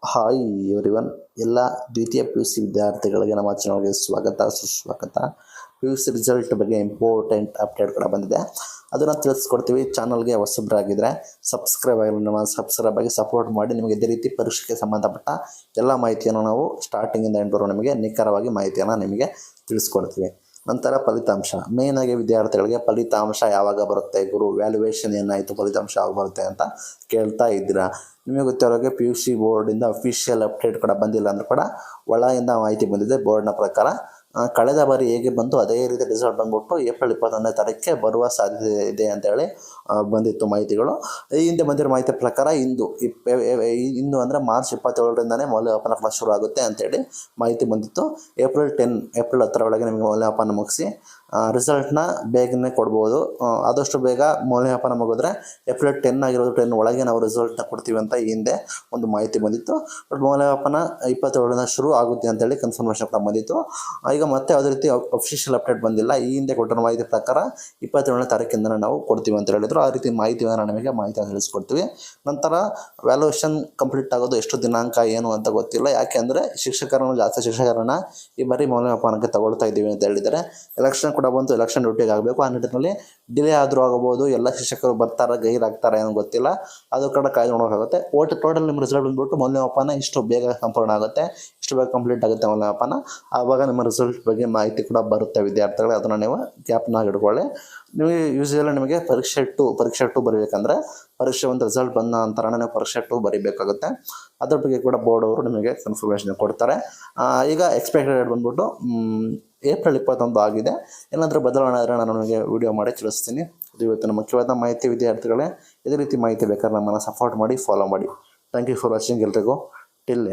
Hi everyone, ಎಲ್ಲ ದ್ವಿತೀಯ P U C ವಿದ್ಯಾರ್ಥಿಗಳಿಗೆ ನಮ್ಮ ಚಾನಲ್ಗೆ ಸ್ವಾಗತ ಸುಸ್ವಾಗತ. ಪಿ ಯು ಸಿ ರಿಸಲ್ಟ್ ಬಗ್ಗೆ ಇಂಪಾರ್ಟೆಂಟ್ ಅಪ್ಡೇಟ್ ಕೂಡ ಬಂದಿದೆ, ಅದನ್ನು ತಿಳಿಸ್ಕೊಡ್ತೀವಿ. ಚಾನಲ್ಗೆ ಹೊಸಬ್ರಾಗಿದ್ದರೆ ಸಬ್ಸ್ಕ್ರೈಬ್ ಆಗಿ ಸಪೋರ್ಟ್ ಮಾಡಿ. ನಿಮಗೆ ಇದೇ ರೀತಿ ಪರೀಕ್ಷೆಗೆ ಸಂಬಂಧಪಟ್ಟ ಎಲ್ಲ ಮಾಹಿತಿಯನ್ನು ನಾವು ಸ್ಟಾರ್ಟಿಂಗಿಂದ ಎಂಟುವರೆಗೂ ನಿಮಗೆ ನಿಖರವಾಗಿ ಮಾಹಿತಿಯನ್ನು ನಿಮಗೆ ತಿಳಿಸ್ಕೊಡ್ತೀವಿ. ನಂತರ ಫಲಿತಾಂಶ, ಮೇಯ್ನಾಗಿ ವಿದ್ಯಾರ್ಥಿಗಳಿಗೆ ಫಲಿತಾಂಶ ಯಾವಾಗ ಬರುತ್ತೆ ಗುರು, ವ್ಯಾಲ್ಯೂಯೇಷನ್ ಏನಾಯಿತು, ಫಲಿತಾಂಶ ಯಾವಾಗ ಬರುತ್ತೆ ಅಂತ ಕೇಳ್ತಾ ಇದ್ದೀರಾ. ನಿಮಗೆ ಗೊತ್ತಿರೋಗೆ ಪಿ ಯು ಸಿ ಬೋರ್ಡಿಂದ ಅಫಿಷಿಯಲ್ ಅಪ್ಡೇಟ್ ಕೂಡ ಬಂದಿಲ್ಲ ಅಂದರೂ ಕೂಡ ಒಳಗಿಂದ ಮಾಹಿತಿ ಬಂದಿದೆ. ಬೋರ್ಡ್ನ ಪ್ರಕಾರ ಕಳೆದ ಬಾರಿ ಹೇಗೆ ಬಂತು ಅದೇ ರೀತಿ ರಿಸಲ್ಟ್ ಬಂದ್ಬಿಟ್ಟು ಏಪ್ರಿಲ್ 21ನೇ ತಾರೀಕಿಗೆ ಬರುವ ಸಾಧ್ಯತೆ ಇದೆ ಅಂತೇಳಿ ಬಂದಿತ್ತು ಮಾಹಿತಿಗಳು. ಈ ಹಿಂದೆ ಬಂದಿರೋ ಮಾಹಿತಿ ಪ್ರಕಾರ ಇಂದು ಅಂದರೆ ಮಾರ್ಚ್ 27ರಿಂದನೇ ಮೌಲ್ಯಮಾಪನ ಕ್ಲಾಸ್ ಶುರು ಆಗುತ್ತೆ ಅಂತೇಳಿ ಮಾಹಿತಿ ಬಂದಿತ್ತು. ಏಪ್ರಿಲ್ 10 ಒಳಗೆ ನಿಮಗೆ ಮೌಲ್ಯಮಾಪನ ಮುಗಿಸಿ ರಿಸಲ್ಟ್ನ ಬೇಗನೆ ಕೊಡ್ಬೋದು. ಆದಷ್ಟು ಬೇಗ ಮೌಲ್ಯಮಾಪನ ಮುಗಿದ್ರೆ ಏಪ್ರಿಲ್ 10 ಆಗಿರೋದು 10 ಒಳಗೆ ನಾವು ರಿಸಲ್ಟ್ನ ಕೊಡ್ತೀವಿ ಅಂತ ಈ ಹಿಂದೆ ಒಂದು ಮಾಹಿತಿ ಬಂದಿತ್ತು. ಬಟ್ ಮೌಲ್ಯಮಾಪನ 27ರಿಂದ ಶುರು ಆಗುತ್ತೆ ಅಂತೇಳಿ ಕನ್ಫರ್ಮೇಷನ್ ಕೂಡ ಬಂದಿತ್ತು. ಈಗ ಮತ್ತೆ ಯಾವುದೇ ರೀತಿ ಅಫಿಷಿಯಲ್ ಅಪ್ಡೇಟ್ ಬಂದಿಲ್ಲ. ಈ ಹಿಂದೆ ಕೊಟ್ಟಿರೋ ಮಾಹಿತಿ ಪ್ರಕಾರ 27ನೇ ತಾರೀಕಿಂದ ನಾವು ಕೊಡ್ತೀವಿ ಅಂತ ಹೇಳಿದ್ರು. ಆ ರೀತಿ ಮಾಹಿತಿಯನ್ನು ನಿಮಗೆ ಮಾಹಿತಿಯನ್ನು ತಿಳಿಸ್ಕೊಡ್ತೀವಿ. ನಂತರ ವ್ಯಾಲ್ಯೂಯೇಷನ್ ಕಂಪ್ಲೀಟ್ ಆಗೋದು ಎಷ್ಟು ದಿನಾಂಕ ಏನು ಅಂತ ಗೊತ್ತಿಲ್ಲ. ಯಾಕೆಂದರೆ ಜಾಸ್ತಿ ಶಿಕ್ಷಕರನ್ನು ಈ ಬಾರಿ ಮೌಲ್ಯಮಾಪನಕ್ಕೆ ತಗೊಳ್ತಾ ಇದ್ದೀವಿ ಅಂತ ಹೇಳಿದ್ದಾರೆ. ಎಲೆಕ್ಷನ್ ಕೂಡ ಬಂತು, ಎಲೆಕ್ಷನ್ ಡ್ಯೂಟಿಗೆ ಆಗಬೇಕು. ಆ ನಿಟ್ಟಿನಲ್ಲಿ ಡಿಲೇ ಆದರೂ ಆಗಬಹುದು. ಎಲ್ಲ ಶಿಕ್ಷಕರು ಬರ್ತಾರೆ, ಗೈರಾಗ್ತಾರೆ ಏನೋ ಗೊತ್ತಿಲ್ಲ. ಅದು ಕೂಡ ಕಾಯ್ದು ನೋಡೋಕ್ಕಾಗುತ್ತೆ. ಟೋಟಲ್ ನಿಮ್ಮ ರಿಸಲ್ಟ್ ಬಂದ್ಬಿಟ್ಟು ಮೌಲ್ಯಮಾಪನ ಇಷ್ಟು ಬೇಗ ಸಂಪೂರ್ಣ ಆಗುತ್ತೆ, ಇಷ್ಟು ಬೇಗ ಕಂಪ್ಲೀಟ್ ಆಗುತ್ತೆ ಮೌಲ್ಯಮಾಪನ. ಆವಾಗ ನಿಮ್ಮ ರಿಸಲ್ಟ್ ಬಗ್ಗೆ ಮಾಹಿತಿ ಕೂಡ ಬರುತ್ತೆ ವಿದ್ಯಾರ್ಥಿಗಳೇ. ಅದನ್ನು ನೀವು ಗ್ಯಾಪ್ನಾಗ ಇಟ್ಕೊಳ್ಳಿ. ನೀವು ಯೂಶಲಿ ನಿಮಗೆ ಪರೀಕ್ಷೆ 2 ಬರೀಬೇಕಂದ್ರೆ ಪರೀಕ್ಷೆ 1 ರಿಸಲ್ಟ್ ಬಂದ ನಂತರನೇ ನೀವು ಪರೀಕ್ಷೆ 2 ಬರೀಬೇಕಾಗುತ್ತೆ. ಅದ್ರ ಬಗ್ಗೆ ಕೂಡ ಬೋರ್ಡ್ ಅವರು ನಿಮಗೆ ಕನ್ಫರ್ಮೇಷನ್ ಕೊಡ್ತಾರೆ. ಈಗ ಎಕ್ಸ್ಪೆಕ್ಟೆಡ್ ಡೇಟ್ ಬಂದ್ಬಿಟ್ಟು ಏಪ್ರಿಲ್ 21 ಆಗಿದೆ. ಏನಾದರೂ ಬದಲಾವಣೆ ಆದರೆ ನಾನು ನಿಮಗೆ ವಿಡಿಯೋ ಮಾಡಿ ತಿಳಿಸ್ತೀನಿ. ಇದು ಇವತ್ತಿನ ಮುಖ್ಯವಾದ ಮಾಹಿತಿ ವಿದ್ಯಾರ್ಥಿಗಳೇ. ಇದೇ ರೀತಿ ಮಾಹಿತಿ ಬೇಕಾದ್ರೆ ನಮ್ಮನ್ನು ಸಪೋರ್ಟ್ ಮಾಡಿ, ಫಾಲೋ ಮಾಡಿ. ಥ್ಯಾಂಕ್ ಯು ಫಾರ್ ವಾಚಿಂಗ್ ಎಲ್ರಿಗೂ. ಟಿಲ್